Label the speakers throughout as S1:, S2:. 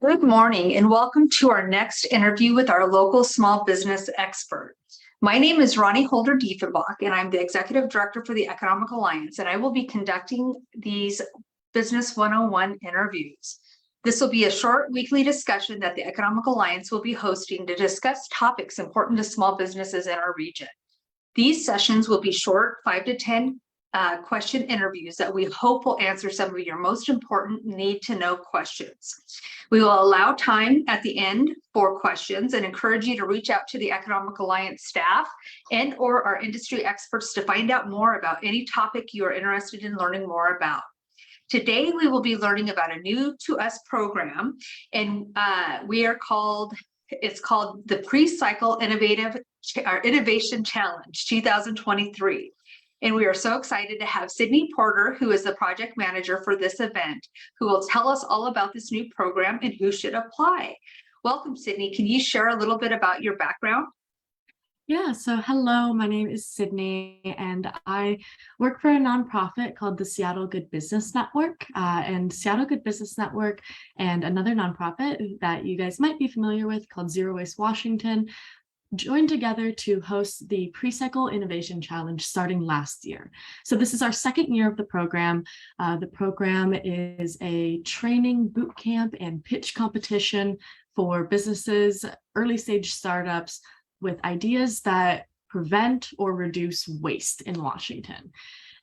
S1: Good morning and welcome to our next interview with our local small business expert. My name is Ronnie Holder Diefenbach and I'm the Executive Director for the Economic Alliance, and I will be conducting these Business 101 interviews. This will be a short weekly discussion that the Economic Alliance will be hosting to discuss topics important to small businesses in our region. These sessions will be short 5 to 10 question interviews that we hope will answer some of your most important need-to-know questions. We will allow time at the end for questions and encourage you to reach out to the Economic Alliance staff and or our industry experts to find out more about any topic you are interested in learning more about. Today, we will be learning about a new to us program, and it's called the Precycle Innovation Challenge 2023. And we are so excited to have Sydney Porter, who is the project manager for this event, who will tell us all about this new program and who should apply. Welcome, Sydney. Can you share a little bit about your background?
S2: Yeah, so hello, my name is Sydney, and I work for a nonprofit called the Seattle Good Business Network. And Seattle Good Business Network and another nonprofit that you guys might be familiar with called Zero Waste Washington joined together to host the Precycle Innovation Challenge starting last year. So this is our second year of the program. The program is a training boot camp and pitch competition for businesses, early stage startups with ideas that prevent or reduce waste in Washington.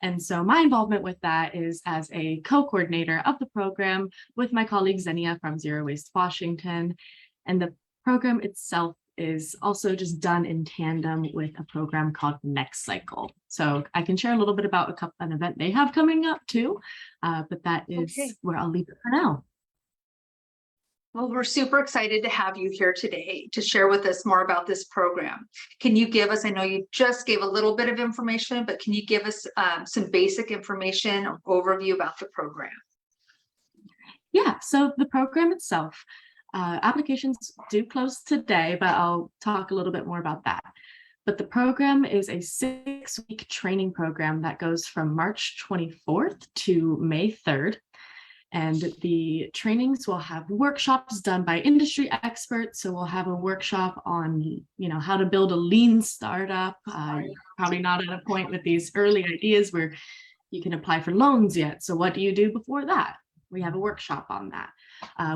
S2: And so my involvement with that is as a co-coordinator of the program with my colleague Xenia from Zero Waste Washington. And the program itself is also just done in tandem with a program called Next Cycle. So I can share a little bit about an event they have coming up too, but that is where I'll leave it for now.
S1: Well, we're super excited to have you here today to share with us more about this program. Can you give us, I know you just gave a little bit of information, but can you give us some basic information or overview about the program?
S2: Yeah, so the program itself, applications do close today, but I'll talk a little bit more about that. But the program is a 6-week training program that goes from March 24th to May 3rd. And the trainings will have workshops done by industry experts. So we'll have a workshop on, how to build a lean startup. Probably not at a point with these early ideas where you can apply for loans yet. So what do you do before that? We have a workshop on that.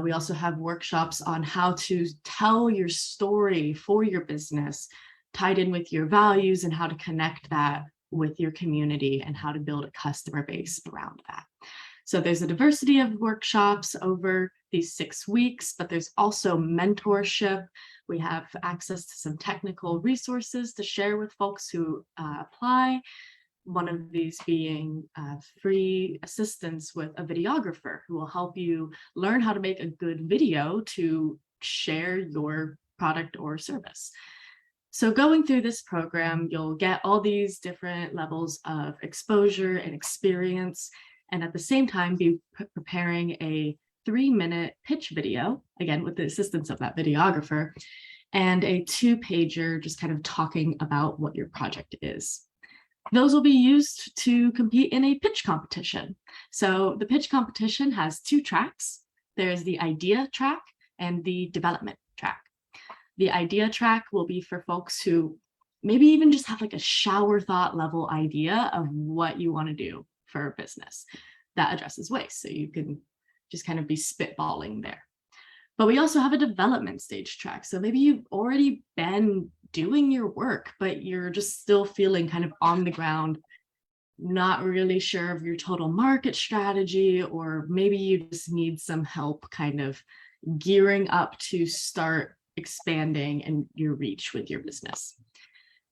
S2: We also have workshops on how to tell your story for your business, tied in with your values, and how to connect that with your community and how to build a customer base around that. So there's a diversity of workshops over these 6 weeks, but there's also mentorship. We have access to some technical resources to share with folks who apply. One of these being free assistance with a videographer who will help you learn how to make a good video to share your product or service. So going through this program, you'll get all these different levels of exposure and experience, and at the same time be preparing a 3-minute pitch video, again with the assistance of that videographer, and a 2-pager just kind of talking about what your project is. Those will be used to compete in a pitch competition. So the pitch competition has 2 tracks. There's the idea track and the development track. The idea track will be for folks who maybe even just have like a shower thought level idea of what you want to do for a business that addresses waste. So you can just kind of be spitballing there. But we also have a development stage track. So maybe you've already been doing your work, but you're just still feeling kind of on the ground, not really sure of your total market strategy, or maybe you just need some help kind of gearing up to start expanding and your reach with your business.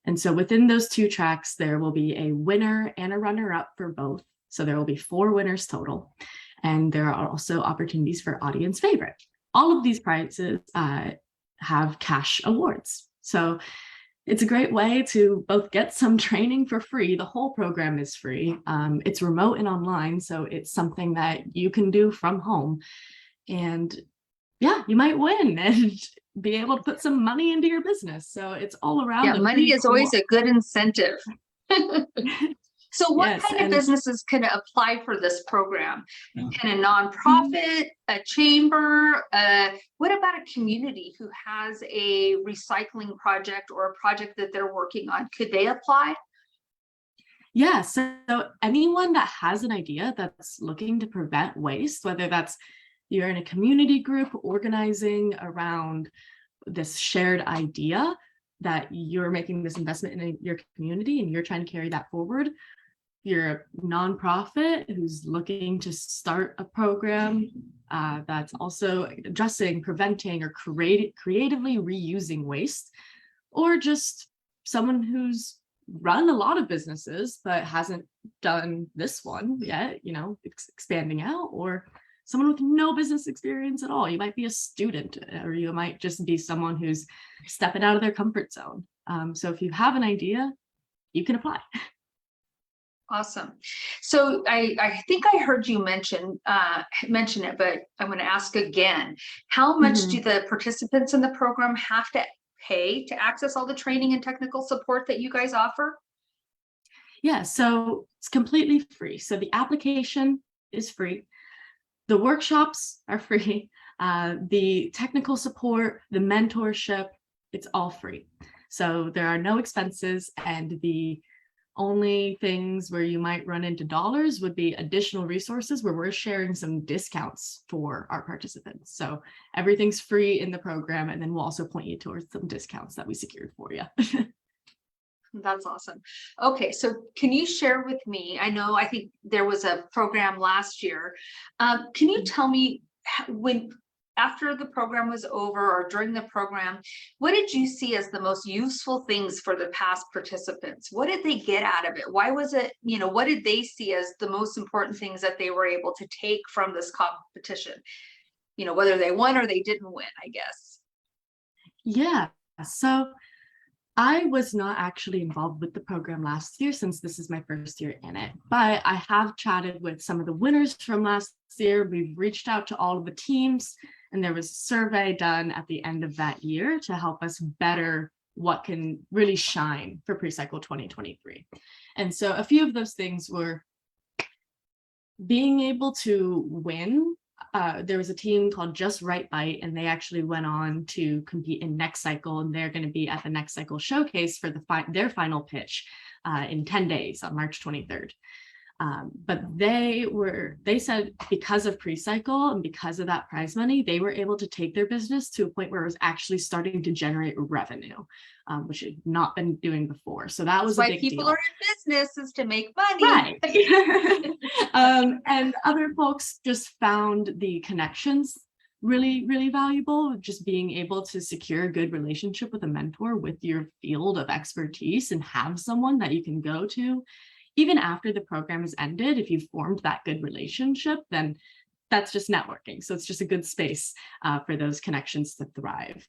S2: And so within those 2 tracks, there will be a winner and a runner-up for both. So there will be 4 winners total. And there are also opportunities for audience favorite. All of these prizes have cash awards. So it's a great way to both get some training for free. The whole program is free. It's remote and online, so it's something that you can do from home. And yeah, you might win and be able to put some money into your business. So it's all around.
S1: Yeah, money is always a good incentive. So what
S2: Yes,
S1: kind of
S2: and
S1: businesses can apply for this program? Can a
S2: Mhm.
S1: nonprofit, a chamber, what about a community who has a recycling project or a project that they're working on? Could they apply?
S2: Yeah, so anyone that has an idea that's looking to prevent waste, whether that's you're in a community group organizing around this shared idea that you're making this investment in your community and you're trying to carry that forward, you're a nonprofit who's looking to start a program that's also addressing, preventing, or creatively reusing waste, or just someone who's run a lot of businesses but hasn't done this one yet, expanding out, or someone with no business experience at all. You might be a student, or you might just be someone who's stepping out of their comfort zone. So if you have an idea, you can apply.
S1: Awesome. So I think I heard you mention it, but I'm going to ask again. How much do
S2: Mhm.
S1: the participants in the program have to pay to access all the training and technical support that you guys offer?
S2: Yeah, so it's completely free. So the application is free. The workshops are free. The technical support, the mentorship, it's all free. So there are no expenses, and the only things where you might run into dollars would be additional resources where we're sharing some discounts for our participants. So everything's free in the program, and then we'll also point you towards some discounts that we secured for you.
S1: That's awesome. Okay, so can you share with me? I think there was a program last year. Can you tell me when after the program was over or during the program, what did you see as the most useful things for the past participants? What did they get out of it? Why was it, what did they see as the most important things that they were able to take from this competition? Whether they won or they didn't win, I guess.
S2: Yeah, so I was not actually involved with the program last year since this is my first year in it, but I have chatted with some of the winners from last year. We've reached out to all of the teams, and there was a survey done at the end of that year to help us better what can really shine for Precycle 2023. And so a few of those things were being able to win. There was a team called Just Right Bite, and they actually went on to compete in Next Cycle, and they're going to be at the Next Cycle showcase for their final pitch in 10 days on March 23rd. But they said because of Precycle and because of that prize money, they were able to take their business to a point where it was actually starting to generate revenue, which it had not been doing before. So that was a big deal.
S1: People are in business is to make money.
S2: Right. And other folks just found the connections really, really valuable. Just being able to secure a good relationship with a mentor with your field of expertise and have someone that you can go to even after the program is ended. If you've formed that good relationship, then that's just networking. So it's just a good space for those connections to thrive.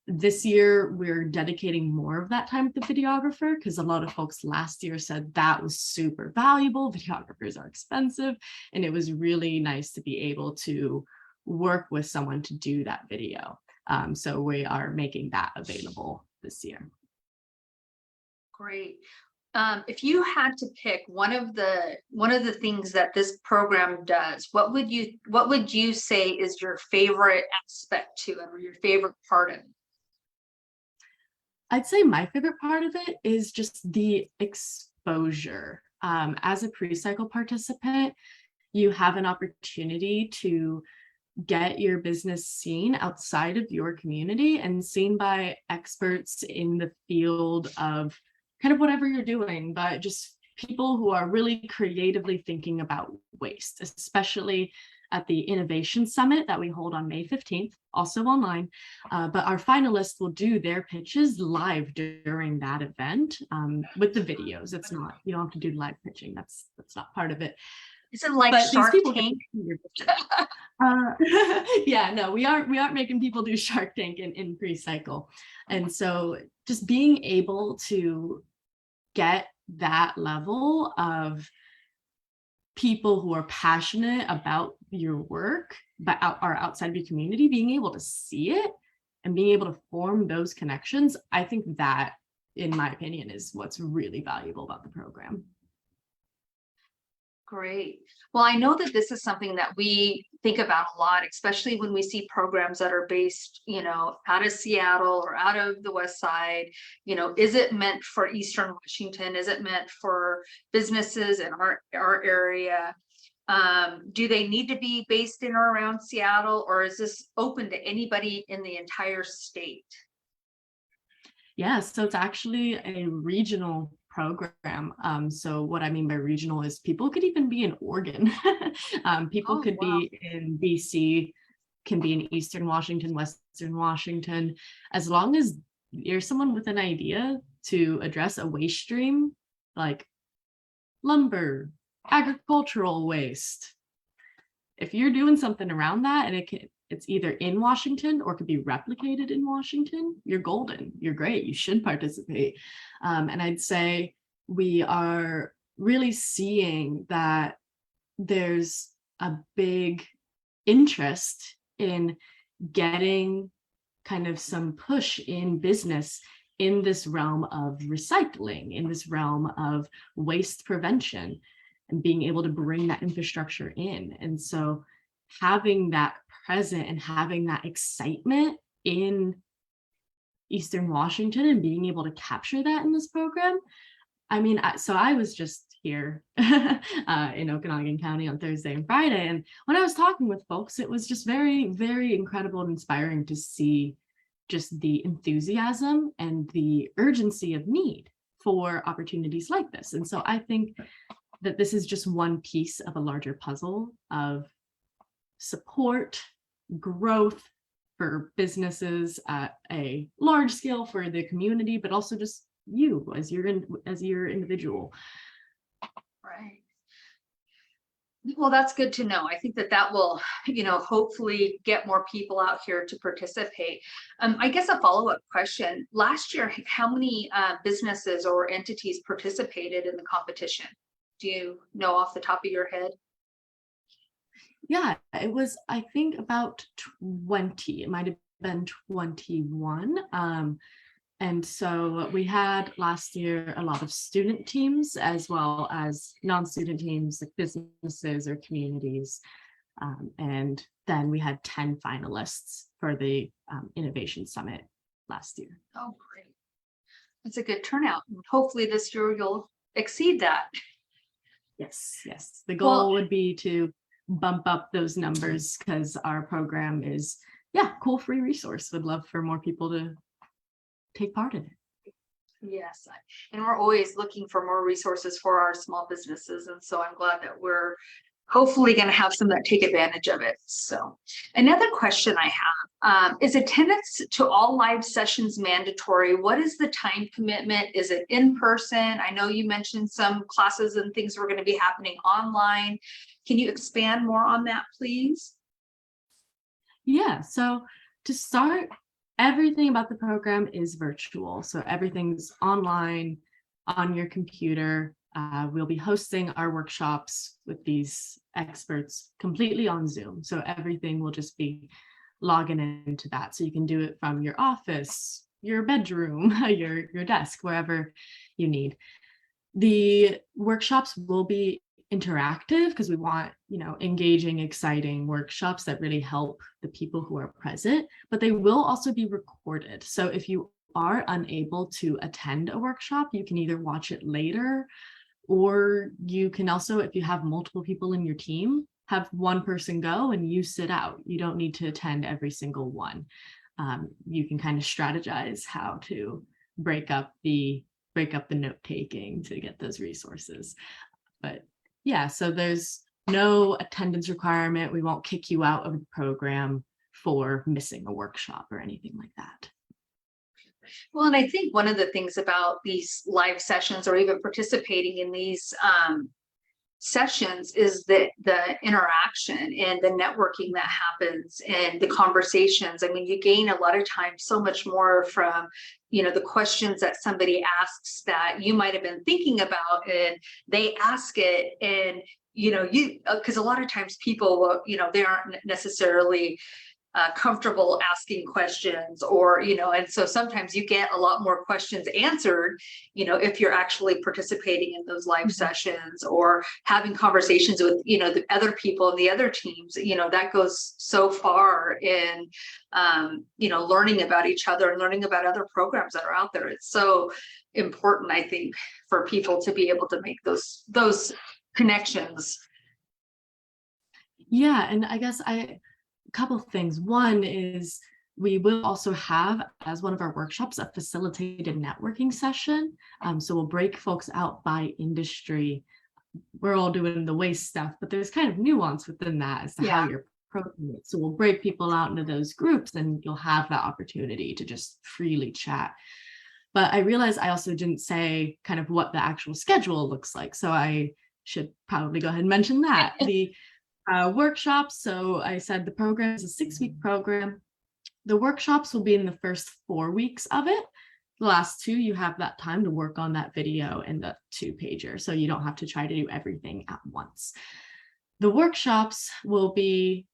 S2: This year, we're dedicating more of that time with the videographer because a lot of folks last year said that was super valuable. Videographers are expensive, and it was really nice to be able to work with someone to do that video. So we are making that available this year.
S1: Great. If you had to pick one of the things that this program does, what would you say is your favorite aspect to it, or your favorite part of it?
S2: I'd say my favorite part of it is just the exposure. As a Precycle participant, you have an opportunity to get your business seen outside of your community and seen by experts in the field of kind of whatever you're doing, but just people who are really creatively thinking about waste, especially at the Innovation Summit that we hold on May 15th, also online. But our finalists will do their pitches live during that event with the videos. It's not, you don't have to do live pitching. That's not part of it.
S1: Is it like
S2: But these
S1: Shark
S2: people
S1: Tank?
S2: Yeah, no, we aren't making people do Shark Tank in Precycle. And so just being able to get that level of people who are passionate about your work but are outside of your community, being able to see it and being able to form those connections, I think that in my opinion, is what's really valuable about the program.
S1: Great. Well, I know that this is something that we think about a lot, especially when we see programs that are based, out of Seattle or out of the West Side. Is it meant for Eastern Washington? Is it meant for businesses in our area? Do they need to be based in or around Seattle, or is this open to anybody in the entire state?
S2: Yeah, so it's actually a regional program. So what I mean by regional is people could even be in Oregon. People
S1: Oh,
S2: could
S1: wow.
S2: be in BC, can be in Eastern Washington, Western Washington, as long as you're someone with an idea to address a waste stream like lumber, agricultural waste. If you're doing something around that and it's either in Washington or could be replicated in Washington, you're golden. You're great. You should participate. And I'd say we are really seeing that there's a big interest in getting kind of some push in business in this realm of recycling, in this realm of waste prevention, and being able to bring that infrastructure in. And so having that present and having that excitement in Eastern Washington and being able to capture that in this program. I mean, so I was just here in Okanagan County on Thursday and Friday. And when I was talking with folks, it was just very, very incredible and inspiring to see just the enthusiasm and the urgency of need for opportunities like this. And so I think that this is just one piece of a larger puzzle of support, growth for businesses at a large scale for the community, but also just you as your individual.
S1: Right. Well, that's good to know. I think that will, hopefully get more people out here to participate. I guess a follow-up question. Last year, how many businesses or entities participated in the competition? Do you know off the top of your head?
S2: Yeah, it was, I think, about 20. It might have been 21. And so we had last year a lot of student teams as well as non-student teams like businesses or communities. And then we had 10 finalists for the Innovation Summit last year.
S1: Oh, great. That's a good turnout. Hopefully this year you'll exceed that.
S2: Yes. The goal would be to bump up those numbers because our program is, cool free resource. Would love for more people to take part in it.
S1: Yes, and we're always looking for more resources for our small businesses. And so I'm glad that we're hopefully going to have some that take advantage of it. So another question I have, is attendance to all live sessions mandatory? What is the time commitment? Is it in person? I know you mentioned some classes and things were going to be happening online. Can you expand more on that, please?
S2: Yeah, so to start, everything about the program is virtual. So everything's online on your computer. We'll be hosting our workshops with these experts completely on Zoom. So everything will just be logging into that. So you can do it from your office, your bedroom, your desk, wherever you need. The workshops will be interactive because we want, engaging, exciting workshops that really help the people who are present, but they will also be recorded. So if you are unable to attend a workshop, you can either watch it later, or you can also, if you have multiple people in your team, have one person go and you sit out. You don't need to attend every single one. You can kind of strategize how to break up the note taking to get those resources. But yeah, so there's no attendance requirement. We won't kick you out of the program for missing a workshop or anything like that.
S1: Well, and I think one of the things about these live sessions or even participating in these sessions is that the interaction and the networking that happens and the conversations. I mean, you gain a lot of times so much more from, the questions that somebody asks that you might have been thinking about, and they ask it, and because a lot of times people, they aren't necessarily comfortable asking questions, or, and so sometimes you get a lot more questions answered, if you're actually participating in those live sessions or having conversations with, the other people and the other teams, that goes so far in, learning about each other and learning about other programs that are out there. It's so important, I think, for people to be able to make those connections.
S2: Yeah, and I guess a couple of things. One is we will also have, as one of our workshops, a facilitated networking session. So we'll break folks out by industry. We're all doing the waste stuff, but there's kind of nuance within that as to how you're approaching it. So we'll break people out into those groups, and you'll have that opportunity to just freely chat. But I realized I also didn't say kind of what the actual schedule looks like. So I should probably go ahead and mention that. The workshops. So I said the program is a 6-week program. The workshops will be in the first 4 weeks of it. The last 2, you have that time to work on that video and the 2-pager. So you don't have to try to do everything at once. The workshops will be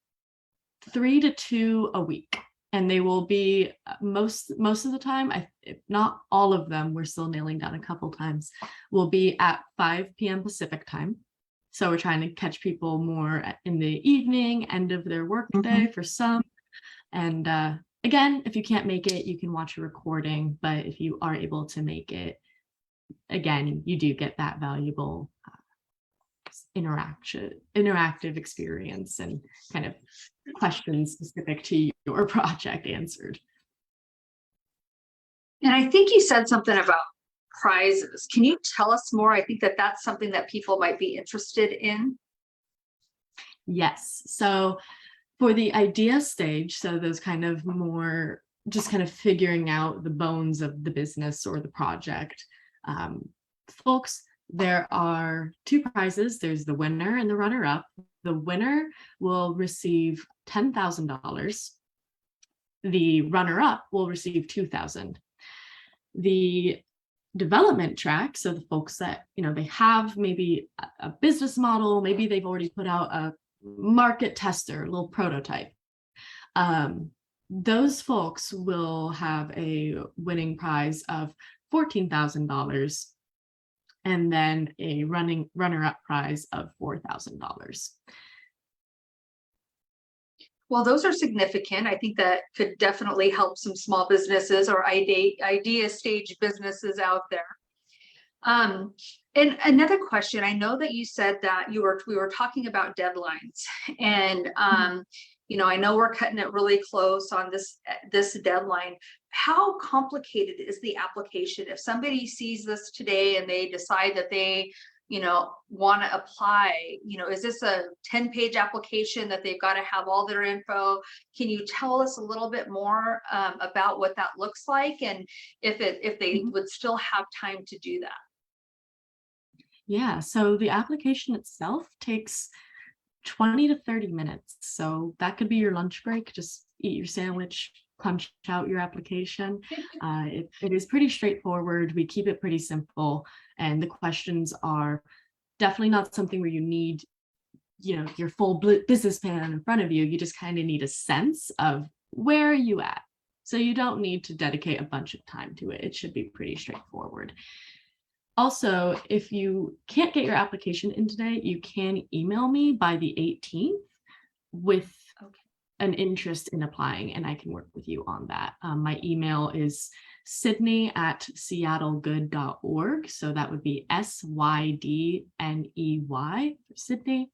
S2: 3 to 2 a week. And they will be most of the time, if not all of them, we're still nailing down a couple times, will be at 5 p.m. Pacific time. So we're trying to catch people more in the evening, end of their workday for some. And again, if you can't make it, you can watch a recording. But if you are able to make it, again, you do get that valuable interactive experience and kind of questions specific to your project answered.
S1: And I think you said something about prizes. Can you tell us more? I think that's something that people might be interested in.
S2: Yes. So for the idea stage, so those kind of more just kind of figuring out the bones of the business or the project, folks, there are 2 prizes. There's the winner and the runner-up. The winner will receive $10,000. The runner-up will receive $2,000. The development track, so the folks that, they have maybe a business model, maybe they've already put out a market tester, a little prototype. Those folks will have a winning prize of $14,000 and then a runner-up prize of $4,000.
S1: Well, those are significant. I think that could definitely help some small businesses or idea stage businesses out there. And another question, I know that you said that we were talking about deadlines, and I know we're cutting it really close on this deadline. How complicated is the application? If somebody sees this today and they decide that they want to apply, is this a 10-page application that they've got to have all their info? Can you tell us a little bit more about what that looks like, and if they would still have time to do that?
S2: Yeah, so the application itself takes 20 to 30 minutes. So that could be your lunch break. Just eat your sandwich, punch out your application. It is pretty straightforward. We keep it pretty simple. And the questions are definitely not something where you need, your full business plan in front of you. You just kind of need a sense of where are you at. So you don't need to dedicate a bunch of time to it. It should be pretty straightforward. Also, if you can't get your application in today, you can email me by the 18th with an interest in applying, and I can work with you on that. My email is sydney@seattlegood.org. So that would be SYDNEY for Sydney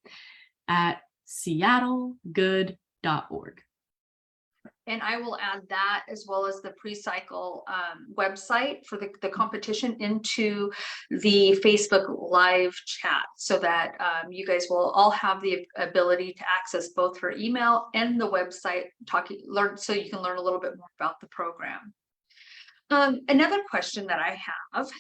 S2: at seattlegood.org.
S1: And I will add that, as well as the Precycle website for the competition, into the Facebook live chat, so that you guys will all have the ability to access both her email and the website, so you can learn a little bit more about the program. Another question that I have,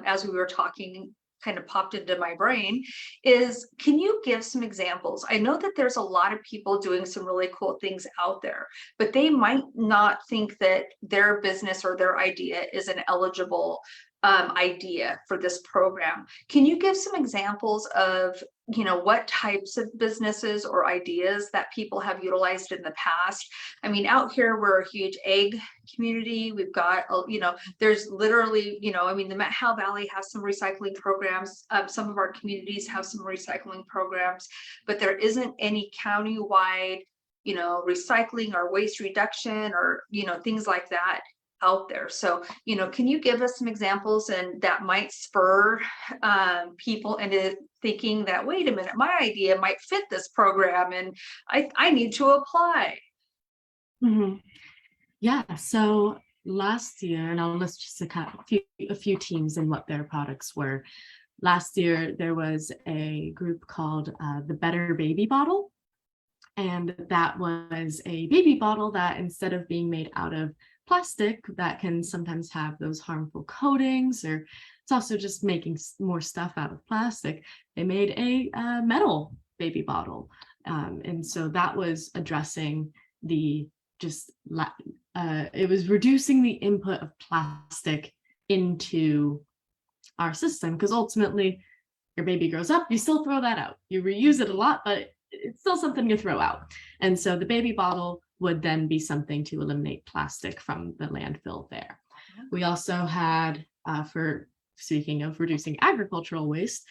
S1: as we were talking, kind of popped into my brain, is can you give some examples? I know that there's a lot of people doing some really cool things out there, but they might not think that their business or their idea is an eligible idea for this program. Can you give some examples of, what types of businesses or ideas that people have utilized in the past? I mean, out here, we're a huge egg community. We've got, there's literally, the Met Hal Valley has some recycling programs. Some of our communities have some recycling programs, but there isn't any countywide, recycling or waste reduction or, things like that out there. So, can you give us some examples and that might spur people into thinking that, wait a minute, my idea might fit this program and I need to apply.
S2: Mhm. Yeah, so last year, and I'll list just a few teams and what their products were. Last year, there was a group called the Better Baby Bottle. And that was a baby bottle that, instead of being made out of plastic that can sometimes have those harmful coatings, or it's also just making more stuff out of plastic, they made a metal baby bottle. And so that was addressing the it was reducing the input of plastic into our system, because ultimately your baby grows up, you still throw that out. You reuse it a lot, but it's still something you throw out. And so the baby bottle would then be something to eliminate plastic from the landfill there. We also had, for speaking of reducing agricultural waste,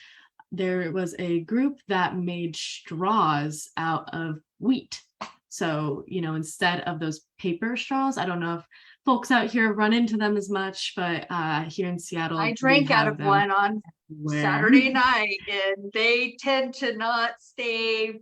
S2: there was a group that made straws out of wheat. So, instead of those paper straws, I don't know if folks out here run into them as much, but here in Seattle,
S1: I drank out of one on Saturday night, and they tend to not stay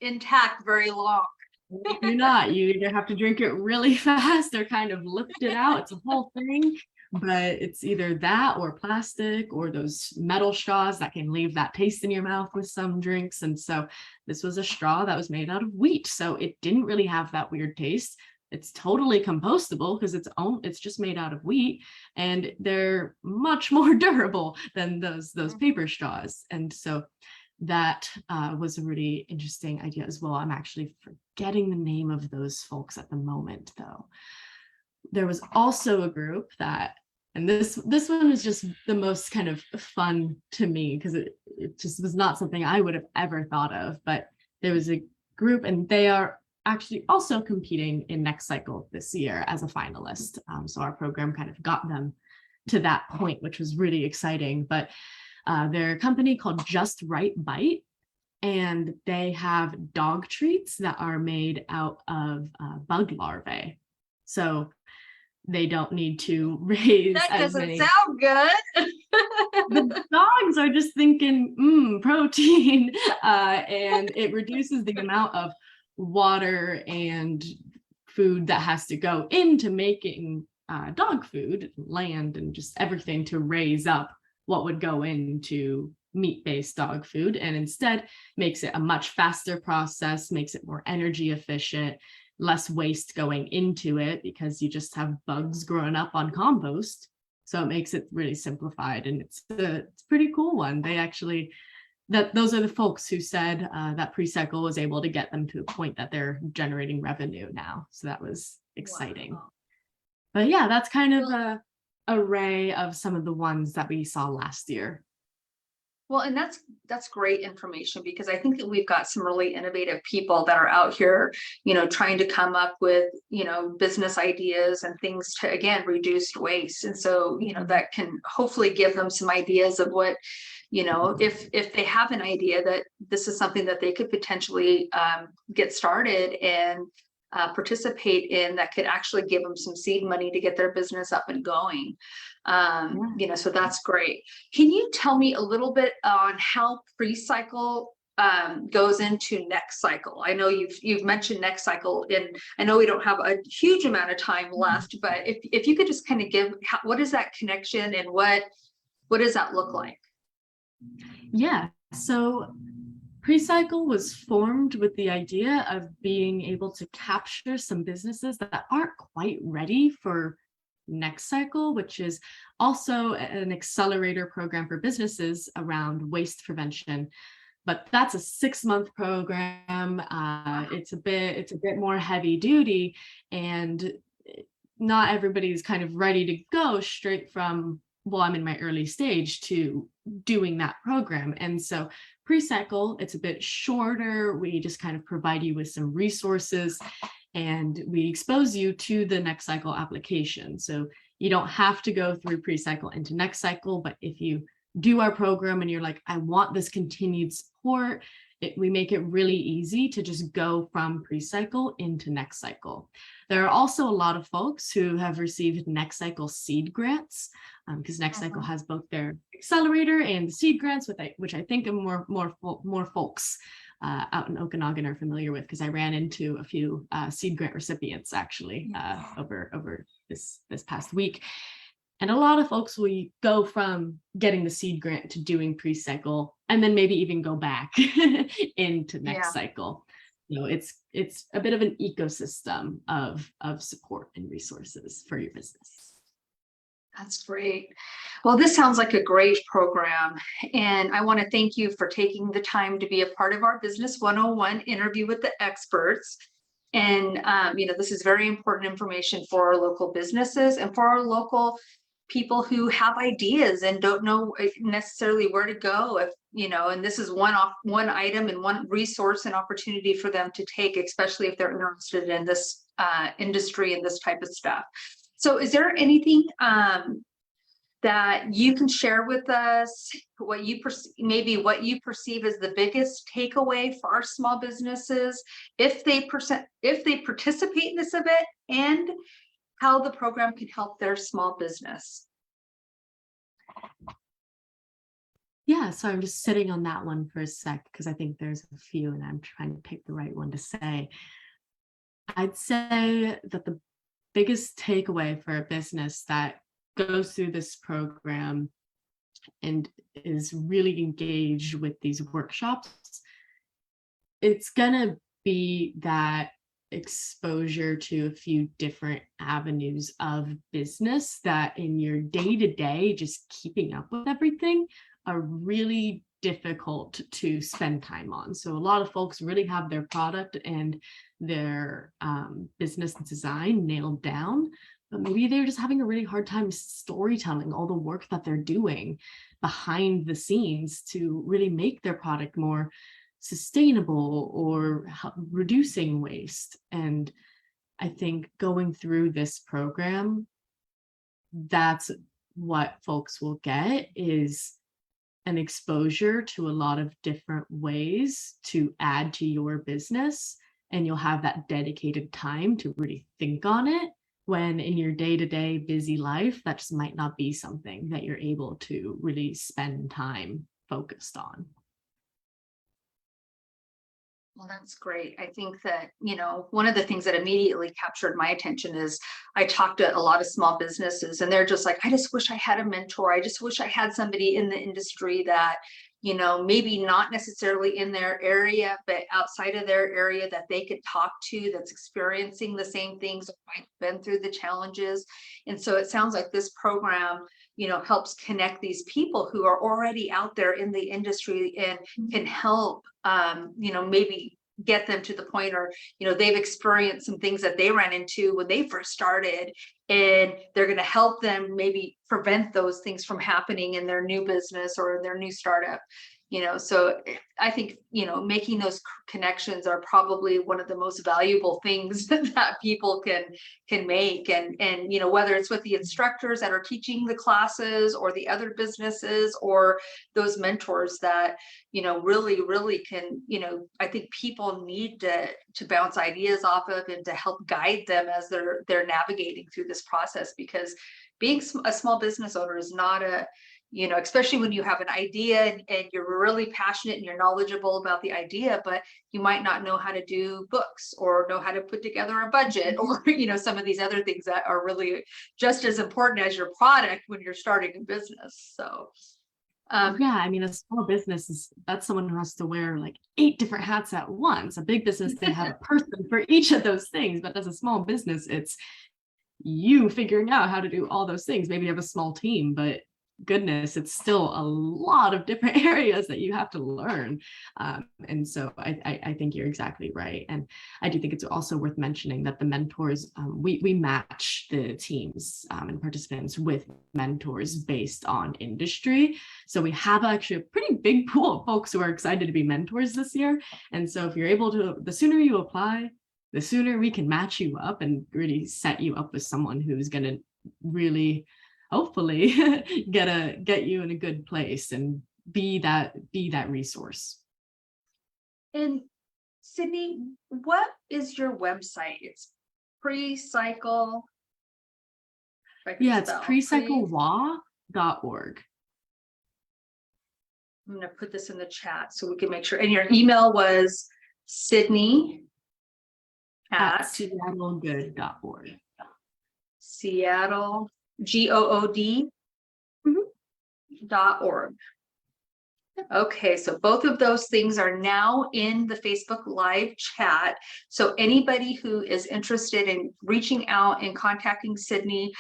S1: intact very long.
S2: You do not. You either have to drink it really fast or kind of lift it out. It's a whole thing, but it's either that or plastic or those metal straws that can leave that taste in your mouth with some drinks. And so this was a straw that was made out of wheat, so it didn't really have that weird taste. It's totally compostable because it's just made out of wheat, and they're much more durable than those paper straws. And so that was a really interesting idea as well. I'm actually forgetting the name of those folks at the moment, though. There was also a group that, and this one was just the most kind of fun to me, because it just was not something I would have ever thought of. But there was a group, and they are actually also competing in Next Cycle this year as a finalist. So our program kind of got them to that point, which was really exciting. But they're a company called Just Right Bite, and they have dog treats that are made out of bug larvae. So they don't need to raise
S1: that
S2: as
S1: doesn't
S2: many.
S1: Sound good.
S2: The dogs are just thinking, protein, and it reduces the amount of water and food that has to go into making dog food, land, and just everything to raise up what would go into meat-based dog food, and instead makes it a much faster process, makes it more energy efficient, less waste going into it, because you just have bugs growing up on compost. So it makes it really simplified, and it's a pretty cool one. They actually, those are the folks who said that Precycle was able to get them to a point that they're generating revenue now. So that was exciting. Wow. But yeah, that's kind of a array of some of the ones that we saw last year.
S1: Well, and that's great information, because I think that we've got some really innovative people that are out here, trying to come up with, business ideas and things to, again, reduce waste. And so, that can hopefully give them some ideas of what, if they have an idea that this is something that they could potentially get started and participate in, that could actually give them some seed money to get their business up and going. So that's great. Can you tell me a little bit on how Precycle goes into Next Cycle? I know you've mentioned Next Cycle, and I know we don't have a huge amount of time left, but if you could just kind of give, what is that connection, and what does that look like?
S2: Yeah, so Precycle was formed with the idea of being able to capture some businesses that aren't quite ready for Next Cycle, which is also an accelerator program for businesses around waste prevention. But that's a 6-month program. It's a bit more heavy duty, and not everybody's kind of ready to go straight from I'm in my early stage to doing that program. And so Precycle, it's a bit shorter. We just kind of provide you with some resources and we expose you to the next cycle application. So you don't have to go through Precycle into next cycle, but if you do our program and you're like, I want this continued support, we make it really easy to just go from Precycle into next cycle. There are also a lot of folks who have received next cycle seed grants, because next cycle has both their accelerator and the seed grants, which I think more folks out in Okanagan are familiar with, because I ran into a few seed grant recipients actually over this past week. And a lot of folks will go from getting the seed grant to doing Precycle and then maybe even go back into next cycle. You know, it's a bit of an ecosystem of support and resources for your business.
S1: That's great. Well, this sounds like a great program. And I want to thank you for taking the time to be a part of our Business 101 interview with the experts. And, this is very important information for our local businesses and for our local people who have ideas and don't know necessarily where to go, and this is one item and one resource and opportunity for them to take, especially if they're interested in this industry and this type of stuff. So is there anything that you can share with us, what you perceive as the biggest takeaway for our small businesses if they participate in this event, and how the program can help their small business?
S2: Yeah, so I'm just sitting on that one for a sec because I think there's a few and I'm trying to pick the right one to say. I'd say that the biggest takeaway for a business that goes through this program and is really engaged with these workshops, it's gonna be that exposure to a few different avenues of business that in your day-to-day, just keeping up with everything, are really difficult to spend time on. So a lot of folks really have their product and their business design nailed down, but maybe they're just having a really hard time storytelling all the work that they're doing behind the scenes to really make their product more sustainable or reducing waste. And I think going through this program, that's what folks will get, is an exposure to a lot of different ways to add to your business. And you'll have that dedicated time to really think on it, when in your day-to-day busy life, that just might not be something that you're able to really spend time focused on.
S1: Well, that's great. I think that, one of the things that immediately captured my attention is I talked to a lot of small businesses and they're just like, I just wish I had a mentor. I just wish I had somebody in the industry that, maybe not necessarily in their area, but outside of their area that they could talk to, that's experiencing the same things, might have been through the challenges. And so it sounds like this program, helps connect these people who are already out there in the industry and can help, maybe get them to the point, or, they've experienced some things that they ran into when they first started, and they're going to help them maybe prevent those things from happening in their new business or in their new startup. So I think, making those connections are probably one of the most valuable things that people can make. And, whether it's with the instructors that are teaching the classes or the other businesses or those mentors that, really can, I think people need to bounce ideas off of and to help guide them as they're navigating through this process, because being a small business owner is not especially when you have an idea and you're really passionate and you're knowledgeable about the idea, but you might not know how to do books or know how to put together a budget or, some of these other things that are really just as important as your product when you're starting a business. So,
S2: a small business that's someone who has to wear like 8 different hats at once. A big business, they have a person for each of those things, but as a small business, it's you figuring out how to do all those things. Maybe you have a small team, but goodness, it's still a lot of different areas that you have to learn. And so I think you're exactly right. And I do think it's also worth mentioning that the mentors, we match the teams and participants with mentors based on industry. So we have actually a pretty big pool of folks who are excited to be mentors this year. And so if you're able to, the sooner you apply, the sooner we can match you up and really set you up with someone who's going to really hopefully get you in a good place and be that resource.
S1: And Sydney, what is your website? It's Precycle.
S2: Yeah, it's precyclewa.org.
S1: I'm going to put this in the chat so we can make sure. And your email was Sydney
S2: at seattlegood.org.
S1: Seattle GOOD .org. Okay, so both of those things are now in the Facebook Live chat. So anybody who is interested in reaching out and contacting Sydney,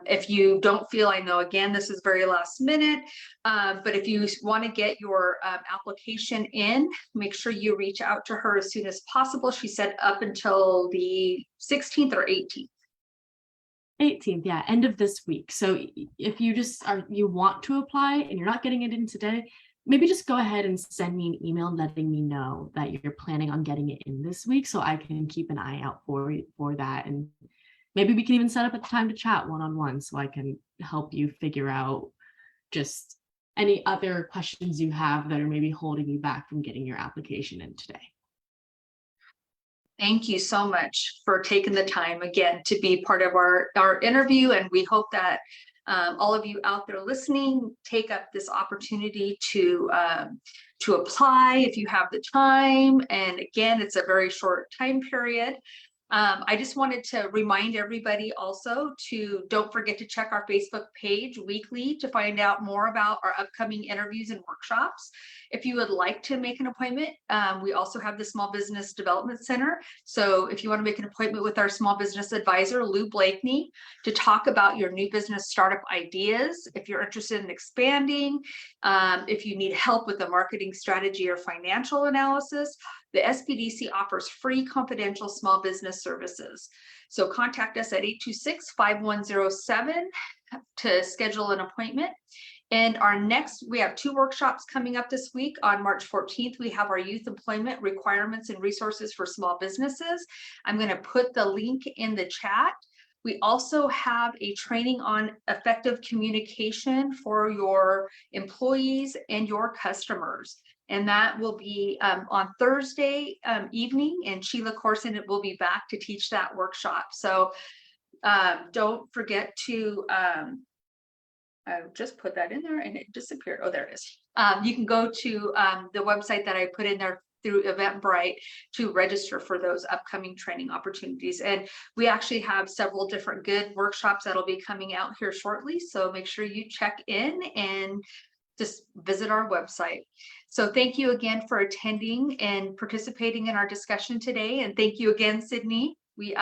S1: if you don't feel, I know again, this is very last minute, but if you want to get your application in, make sure you reach out to her as soon as possible. She said up until the 16th or 18th.
S2: 18th, yeah, end of this week. So if you you want to apply and you're not getting it in today, maybe just go ahead and send me an email letting me know that you're planning on getting it in this week, so I can keep an eye out for that. And maybe we can even set up a time to chat one-on-one so I can help you figure out just any other questions you have that are maybe holding you back from getting your application in today.
S1: Thank you so much for taking the time again to be part of our interview. And we hope that all of you out there listening take up this opportunity to apply if you have the time. And again, it's a very short time period. I just wanted to remind everybody also to don't forget to check our Facebook page weekly to find out more about our upcoming interviews and workshops. If you would like to make an appointment, we also have the Small Business Development Center. So if you want to make an appointment with our small business advisor, Lou Blakeney, to talk about your new business startup ideas, if you're interested in expanding, if you need help with a marketing strategy or financial analysis, the SBDC offers free confidential small business services. So contact us at 826-5107 to schedule an appointment. And we have 2 workshops coming up this week. On March 14th, we have our youth employment requirements and resources for small businesses. I'm going to put the link in the chat. We also have a training on effective communication for your employees and your customers. And that will be on Thursday evening, and Sheila Corson will be back to teach that workshop. So don't forget to, I just put that in there and it disappeared. Oh, there it is. You can go to the website that I put in there through Eventbrite to register for those upcoming training opportunities. And we actually have several different good workshops that'll be coming out here shortly. So make sure you check in and just visit our website. So thank you again for attending and participating in our discussion today. And thank you again, Sydney. We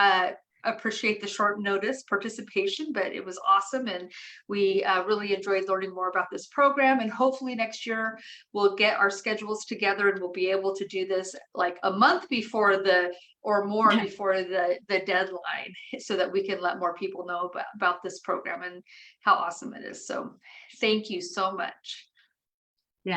S1: appreciate the short notice participation, but it was awesome. And we really enjoyed learning more about this program. And hopefully next year we'll get our schedules together and we'll be able to do this like a month before before the deadline, so that we can let more people know about this program and how awesome it is. So thank you so much.